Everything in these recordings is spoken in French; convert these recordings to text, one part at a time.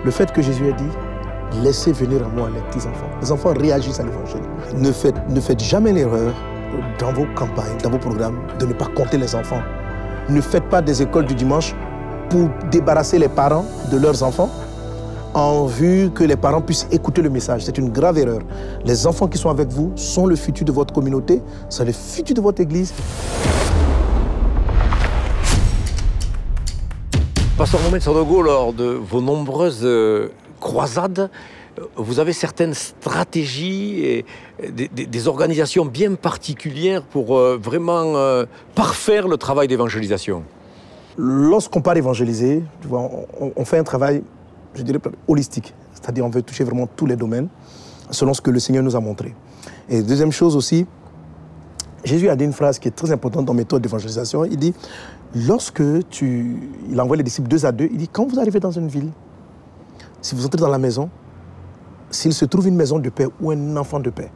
Le fait que Jésus a dit, laissez venir à moi les petits-enfants. Les enfants réagissent à l'évangile. Ne faites jamais l'erreur dans vos campagnes, dans vos programmes, de ne pas compter les enfants. Ne faites pas des écoles du dimanche pour débarrasser les parents de leurs enfants en vue que les parents puissent écouter le message. C'est une grave erreur. Les enfants qui sont avec vous sont le futur de votre communauté, sont le futur de votre église. Pasteur Mohamed Sandaogo, lors de vos nombreuses croisades, vous avez certaines stratégies et des organisations bien particulières pour vraiment parfaire le travail d'évangélisation. Lorsqu'on part évangéliser, on fait un travail, je dirais, holistique. C'est-à-dire on veut toucher vraiment tous les domaines selon ce que le Seigneur nous a montré. Et deuxième chose aussi, Jésus a dit une phrase qui est très importante dans la méthode d'évangélisation. Il dit, il envoie les disciples 2 à 2, il dit, quand vous arrivez dans une ville, si vous entrez dans la maison, s'il se trouve une maison de paix ou un enfant de paix,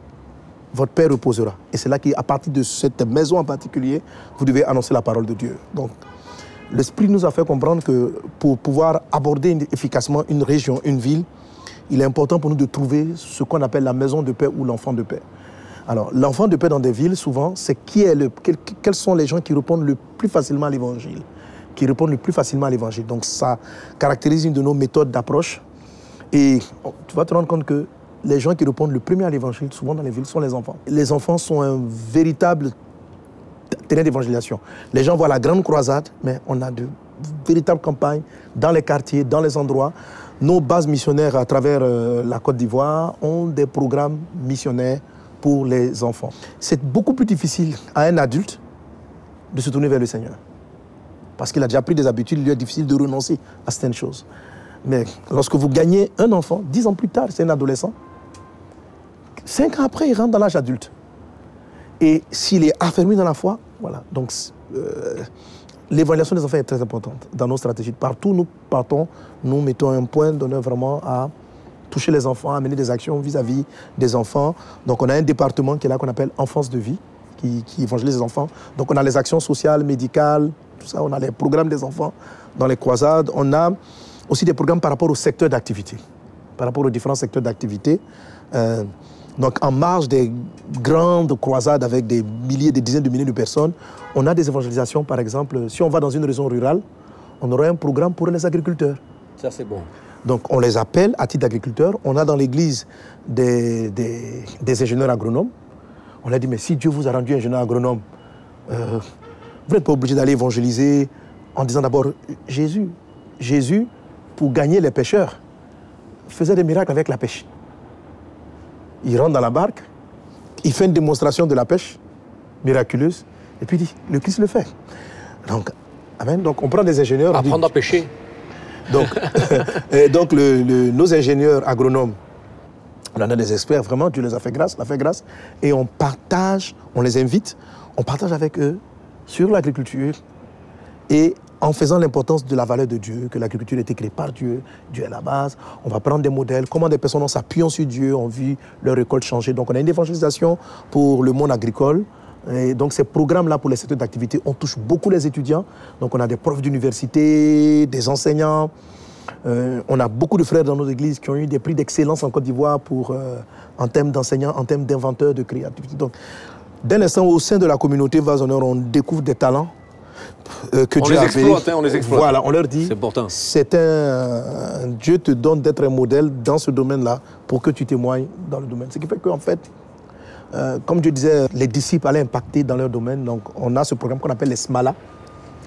votre paix reposera. Et c'est là qu'à partir de cette maison en particulier, vous devez annoncer la parole de Dieu. Donc, l'Esprit nous a fait comprendre que pour pouvoir aborder efficacement une région, une ville, il est important pour nous de trouver ce qu'on appelle la maison de paix ou l'enfant de paix. Alors, l'enfant de paix dans des villes, souvent, c'est quels sont les gens qui répondent le plus facilement à l'évangile, Donc, ça caractérise une de nos méthodes d'approche. Et tu vas te rendre compte que les gens qui répondent le premier à l'évangile, souvent dans les villes, sont les enfants. Les enfants sont un véritable terrain d'évangélisation. Les gens voient la grande croisade, mais on a de véritables campagnes dans les quartiers, dans les endroits. Nos bases missionnaires à travers la Côte d'Ivoire ont des programmes missionnaires pour les enfants. C'est beaucoup plus difficile à un adulte de se tourner vers le Seigneur. Parce qu'il a déjà pris des habitudes, il lui est difficile de renoncer à certaines choses. Mais lorsque vous gagnez un enfant, 10 ans plus tard, c'est un adolescent, 5 ans après, il rentre dans l'âge adulte. Et s'il est affermi dans la foi, voilà. Donc, l'évaluation des enfants est très importante dans nos stratégies. Partout où nous partons, nous mettons un point d'honneur vraiment à toucher les enfants, à mener des actions vis-à-vis des enfants. Donc, on a un département qui est là qu'on appelle Enfance de vie, qui évangélise les enfants. Donc, on a les actions sociales, médicales, tout ça. On a les programmes des enfants dans les croisades. On a aussi des programmes par rapport au secteur d'activité, par rapport aux différents secteurs d'activité. Donc, en marge des grandes croisades avec des milliers, des dizaines de milliers de personnes, on a des évangélisations, par exemple. Si on va dans une région rurale, on aura un programme pour les agriculteurs. Ça, c'est bon. Donc, on les appelle à titre d'agriculteurs. On a dans l'église des ingénieurs agronomes. On leur dit, mais si Dieu vous a rendu ingénieur agronome, vous n'êtes pas obligé d'aller évangéliser en disant d'abord Jésus, pour gagner les pêcheurs, faisait des miracles avec la pêche. Il rentre dans la barque, il fait une démonstration de la pêche miraculeuse, et puis il dit, le Christ le fait. Donc, amen. Donc on prend des ingénieurs... Apprendre à pêcher. Donc, nos ingénieurs agronomes, on en a des experts, vraiment, Dieu les a fait grâce, et on partage, on les invite, on partage avec eux sur l'agriculture, et en faisant l'importance de la valeur de Dieu, que l'agriculture a été créée par Dieu, Dieu est la base. On va prendre des modèles, comment des personnes en s'appuyant sur Dieu ont vu leur récolte changer. Donc on a une évangélisation pour le monde agricole. Et donc ces programmes-là pour les secteurs d'activité, on touche beaucoup les étudiants. Donc on a des profs d'université, des enseignants. On a beaucoup de frères dans nos églises qui ont eu des prix d'excellence en Côte d'Ivoire en termes d'enseignants, en termes d'inventeurs, de créativité. Donc dès l'instant où au sein de la communauté Vase Honneur, on découvre des talents, on les exploite, on les exploite. Voilà, on leur dit, Dieu te donne d'être un modèle dans ce domaine-là pour que tu témoignes dans le domaine. Ce qui fait qu'en fait, comme Dieu disait, les disciples allaient impacter dans leur domaine. Donc on a ce programme qu'on appelle les SMALA.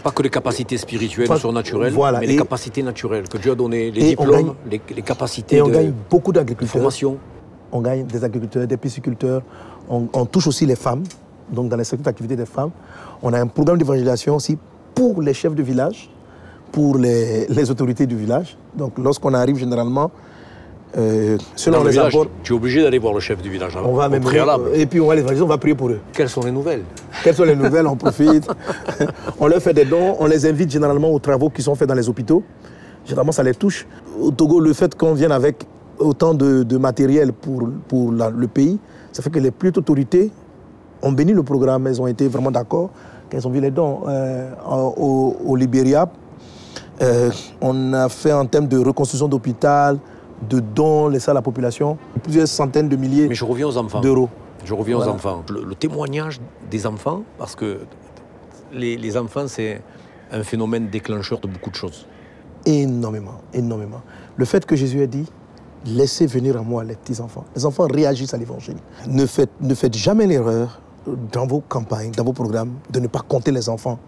Pas que les capacités spirituelles ou surnaturelles, voilà, mais les capacités naturelles que Dieu a données, les diplômes, les capacités on gagne beaucoup d'agriculteurs. Formation. On gagne des agriculteurs, des pisciculteurs. On touche aussi les femmes, donc dans les secteurs d'activité des femmes. On a un programme d'évangélisation aussi pour les chefs de village, pour les autorités du village. Donc lorsqu'on arrive généralement, selon les apports... Tu es obligé d'aller voir le chef du village on va même préalable. Et puis on va les évangéliser, on va prier pour eux. Quelles sont les nouvelles? Quelles sont les nouvelles? On profite. On leur fait des dons, on les invite généralement aux travaux qui sont faits dans les hôpitaux. Généralement ça les touche. Au Togo, le fait qu'on vienne avec autant de matériel pour le pays, ça fait que les plus hautes autorités ont béni le programme, elles ont été vraiment d'accord. Elles ont vu les dons au Libéria. On a fait en termes de reconstruction d'hôpital, de dons laissés à la population, plusieurs centaines de milliers Mais je reviens aux enfants. d'euros. Je reviens aux enfants. Le témoignage des enfants, parce que les enfants, c'est un phénomène déclencheur de beaucoup de choses. Énormément, énormément. Le fait que Jésus ait dit, laissez venir à moi les petits-enfants. Les enfants réagissent à l'évangile. Ne faites jamais l'erreur dans vos campagnes, dans vos programmes, de ne pas compter les enfants.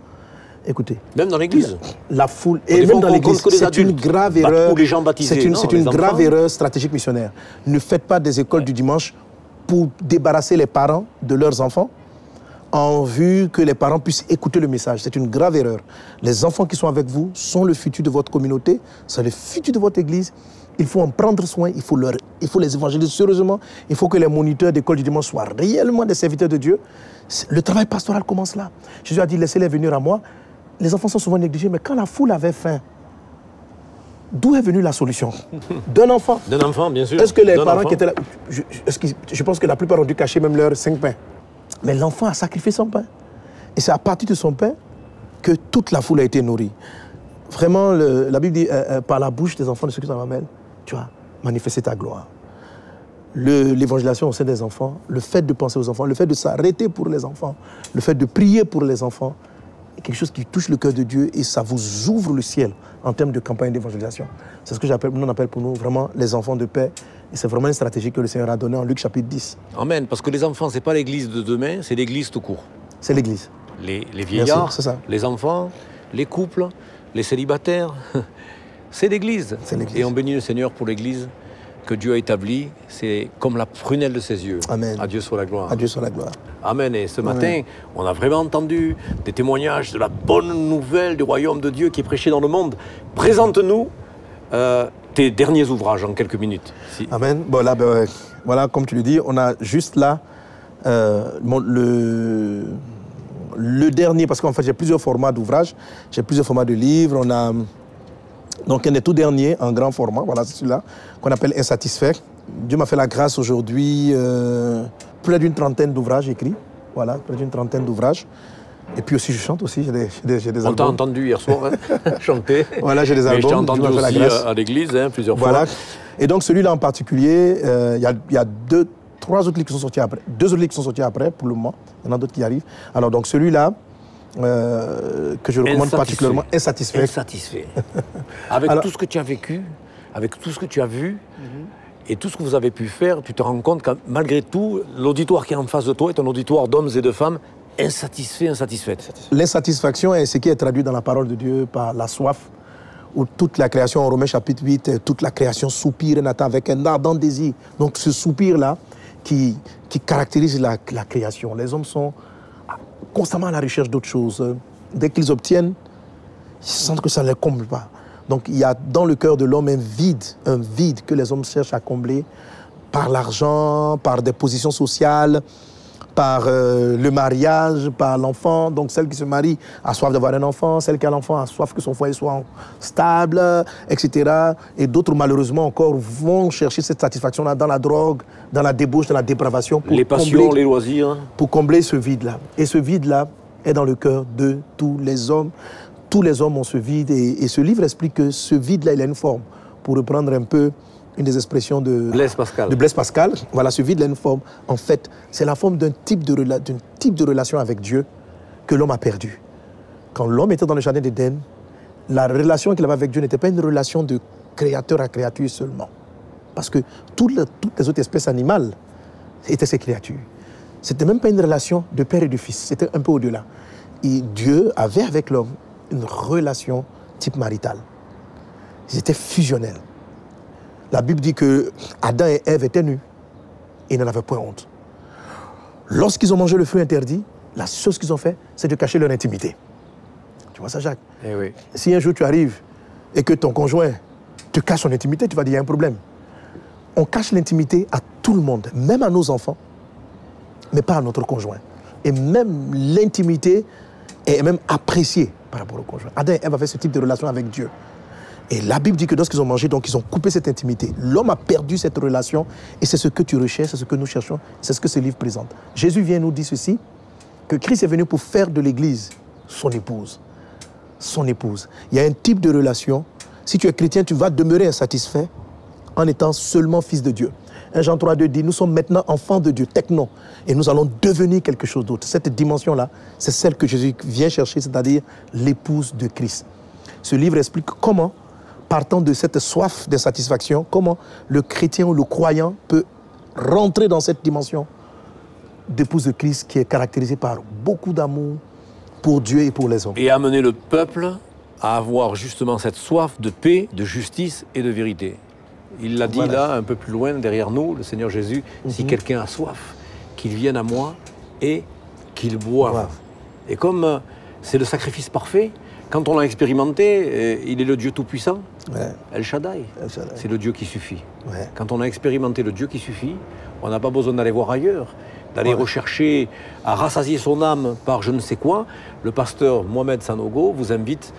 Écoutez. Même dans l'église. La foule, et même dans l'église, c'est une grave erreur. Ou les gens baptisés. C'est une grave erreur stratégique missionnaire. Ne faites pas des écoles du dimanche pour débarrasser les parents de leurs enfants en vue que les parents puissent écouter le message. C'est une grave erreur. Les enfants qui sont avec vous sont le futur de votre communauté, c'est le futur de votre église. Il faut en prendre soin, il faut les évangéliser sérieusement. Il faut que les moniteurs d'école du dimanche soient réellement des serviteurs de Dieu. Le travail pastoral commence là. Jésus a dit, laissez-les venir à moi. Les enfants sont souvent négligés, mais quand la foule avait faim, d'où est venue la solution? D'un enfant. D'un enfant, bien sûr. Est-ce que les parents qui étaient là... Je pense que la plupart ont dû cacher même leurs 5 pains. Mais l'enfant a sacrifié son pain. Et c'est à partir de son pain que toute la foule a été nourrie. Vraiment, la Bible dit, par la bouche des enfants de ceux qui s'en ramènent, tu as manifesté ta gloire. L'évangélisation au sein des enfants, le fait de penser aux enfants, le fait de s'arrêter pour les enfants, le fait de prier pour les enfants, est quelque chose qui touche le cœur de Dieu et ça vous ouvre le ciel en termes de campagne d'évangélisation. C'est ce que on appelle pour nous vraiment les enfants de paix. Et c'est vraiment une stratégie que le Seigneur a donnée en Luc chapitre 10. Amen, parce que les enfants, ce n'est pas l'église de demain, c'est l'église tout court. C'est l'église. Les vieillards, ça. Les enfants, les couples, les célibataires, c'est l'église. Et on bénit le Seigneur pour l'église que Dieu a établie. C'est comme la prunelle de ses yeux. Amen. À Dieu soit la gloire. À Dieu soit la gloire. Amen. Et ce matin, on a vraiment entendu des témoignages de la bonne nouvelle du royaume de Dieu qui est prêché dans le monde. Présente-nous tes derniers ouvrages en quelques minutes. Si. Amen. Bon, là, voilà, comme tu le dis, on a juste là le dernier, parce qu'en fait, j'ai plusieurs formats d'ouvrages, j'ai plusieurs formats de livres. On a donc un des tout derniers en grand format, voilà, c'est celui-là, qu'on appelle Insatisfait. Dieu m'a fait la grâce aujourd'hui, près d'une trentaine d'ouvrages écrits. Voilà, près d'une trentaine d'ouvrages. Et puis aussi, je chante aussi, j'ai des albums. On t'a entendu hier soir chanter. Voilà, j'ai des albums. Mais je t'ai entendu aussi à l'église, plusieurs fois. Voilà. Et donc celui-là en particulier, il y a 3 autres livres qui sont sortis après. 2 autres livres qui sont sortis après, pour le moment. Il y en a d'autres qui arrivent. Alors donc celui-là, que je recommande particulièrement, Insatisfait. Insatisfait. Avec tout ce que tu as vécu, avec tout ce que tu as vu, et tout ce que vous avez pu faire, tu te rends compte que malgré tout, l'auditoire qui est en face de toi est un auditoire d'hommes et de femmes insatisfaite. L'insatisfaction est ce qui est traduit dans la parole de Dieu par la soif, où toute la création, en Romains chapitre 8, toute la création soupire et attend avec un ardent désir. Donc ce soupir-là qui caractérise la création. Les hommes sont constamment à la recherche d'autre chose. Dès qu'ils obtiennent, ils sentent que ça ne les comble pas. Donc il y a dans le cœur de l'homme un vide que les hommes cherchent à combler par l'argent, par des positions sociales, par le mariage, par l'enfant. Donc celle qui se marie a soif d'avoir un enfant, celle qui a l'enfant a soif que son foyer soit stable, etc. Et d'autres, malheureusement encore, vont chercher cette satisfaction-là dans la drogue, dans la débauche, dans la dépravation. Les passions, les loisirs. Pour combler ce vide-là. Et ce vide-là est dans le cœur de tous les hommes. Tous les hommes ont ce vide. Et ce livre explique que ce vide-là, il a une forme. Pour reprendre un peu une des expressions de Blaise Pascal. Voilà, ce vide a une forme. En fait, c'est la forme d'un type de relation avec Dieu que l'homme a perdu. Quand l'homme était dans le jardin d'Éden, la relation qu'il avait avec Dieu n'était pas une relation de créateur à créature seulement. Parce que toutes les autres espèces animales étaient ses créatures. C'était même pas une relation de père et de fils, c'était un peu au-delà. Et Dieu avait avec l'homme une relation type maritale. Ils étaient fusionnels. La Bible dit que Adam et Ève étaient nus et n'en avaient point honte. Lorsqu'ils ont mangé le fruit interdit, la chose qu'ils ont fait, c'est de cacher leur intimité. Tu vois ça, Jacques? Eh oui. Si un jour tu arrives et que ton conjoint te cache son intimité, tu vas dire, il y a un problème. On cache l'intimité à tout le monde, même à nos enfants, mais pas à notre conjoint. Et même l'intimité est même appréciée par rapport au conjoint. Adam et Ève avaient ce type de relation avec Dieu. Et la Bible dit que lorsqu'ils ont mangé, donc ils ont coupé cette intimité. L'homme a perdu cette relation et c'est ce que tu recherches, c'est ce que nous cherchons, c'est ce que ce livre présente. Jésus vient nous dire ceci, que Christ est venu pour faire de l'Église son épouse. son épouse. Il y a un type de relation. Si tu es chrétien, tu vas demeurer insatisfait en étant seulement fils de Dieu. 1 Jean 3,2 dit, nous sommes maintenant enfants de Dieu, techno, et nous allons devenir quelque chose d'autre. Cette dimension-là, c'est celle que Jésus vient chercher, c'est-à-dire l'épouse de Christ. Ce livre explique comment, partant de cette soif d'insatisfaction, comment le chrétien ou le croyant peut rentrer dans cette dimension d'épouse de Christ qui est caractérisée par beaucoup d'amour pour Dieu et pour les hommes. Et amener le peuple à avoir justement cette soif de paix, de justice et de vérité. Il l'a dit là, un peu plus loin, derrière nous, le Seigneur Jésus, si quelqu'un a soif, qu'il vienne à moi et qu'il boive. Et comme c'est le sacrifice parfait, quand on l'a expérimenté, il est le Dieu Tout-Puissant, El Shaddai. C'est le Dieu qui suffit. Quand on a expérimenté le Dieu qui suffit, on n'a pas besoin d'aller voir ailleurs, d'aller rechercher à rassasier son âme par je ne sais quoi. Le pasteur Mohamed Sanogo vous invite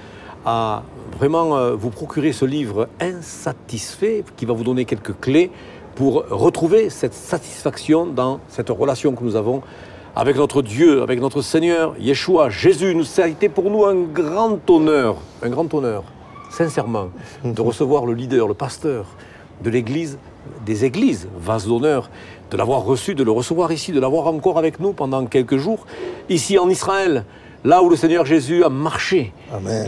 à vraiment vous procurer ce livre Insatisfait qui va vous donner quelques clés pour retrouver cette satisfaction dans cette relation que nous avons avec notre Dieu, avec notre Seigneur, Yeshua, Jésus. Ça a été pour nous un grand honneur, sincèrement, de recevoir le leader, le pasteur de l'Église, des églises, vase d'honneur, de l'avoir reçu, de le recevoir ici, de l'avoir encore avec nous pendant quelques jours, ici en Israël, là où le Seigneur Jésus a marché,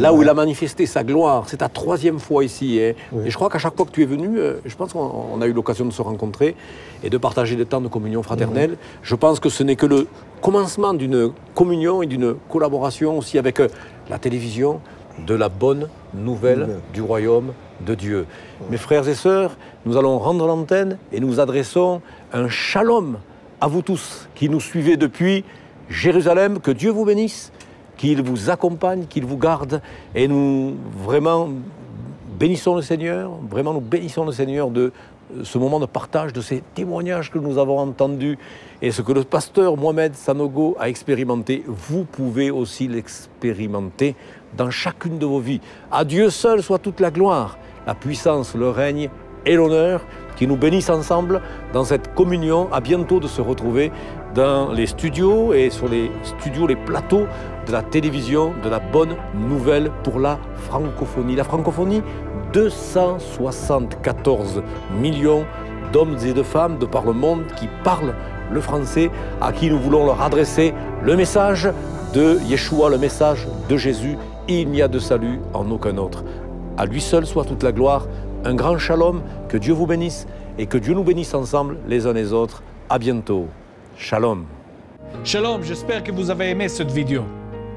là où il a manifesté sa gloire. C'est ta 3e fois ici. Et je crois qu'à chaque fois que tu es venu, je pense qu'on a eu l'occasion de se rencontrer et de partager des temps de communion fraternelle. Je pense que ce n'est que le commencement d'une communion et d'une collaboration aussi avec la télévision, de la bonne nouvelle du royaume de Dieu. Mes frères et sœurs, nous allons rendre l'antenne et nous adressons un shalom à vous tous qui nous suivez depuis Jérusalem. Que Dieu vous bénisse, qu'il vous accompagne, qu'il vous garde. Et nous vraiment bénissons le Seigneur, de ce moment de partage, de ces témoignages que nous avons entendus et ce que le pasteur Mohamed Sanogo a expérimenté. Vous pouvez aussi l'expérimenter dans chacune de vos vies. À Dieu seul soit toute la gloire, la puissance, le règne et l'honneur, qui nous bénissent ensemble dans cette communion. À bientôt de se retrouver dans les studios et sur les studios, les plateaux de la télévision, de la bonne nouvelle pour la francophonie. La francophonie, 274 millions d'hommes et de femmes de par le monde qui parlent le français, à qui nous voulons leur adresser le message de Yeshua, le message de Jésus. Il n'y a de salut en aucun autre. À lui seul soit toute la gloire. Un grand shalom, que Dieu vous bénisse et que Dieu nous bénisse ensemble les uns les autres. À bientôt. Shalom. Shalom, j'espère que vous avez aimé cette vidéo.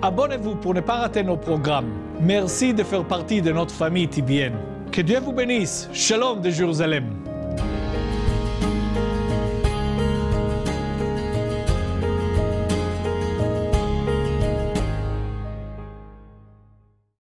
Abonnez-vous pour ne pas rater nos programmes. Merci de faire partie de notre famille TBN. Que Dieu vous bénisse. Shalom de Jérusalem.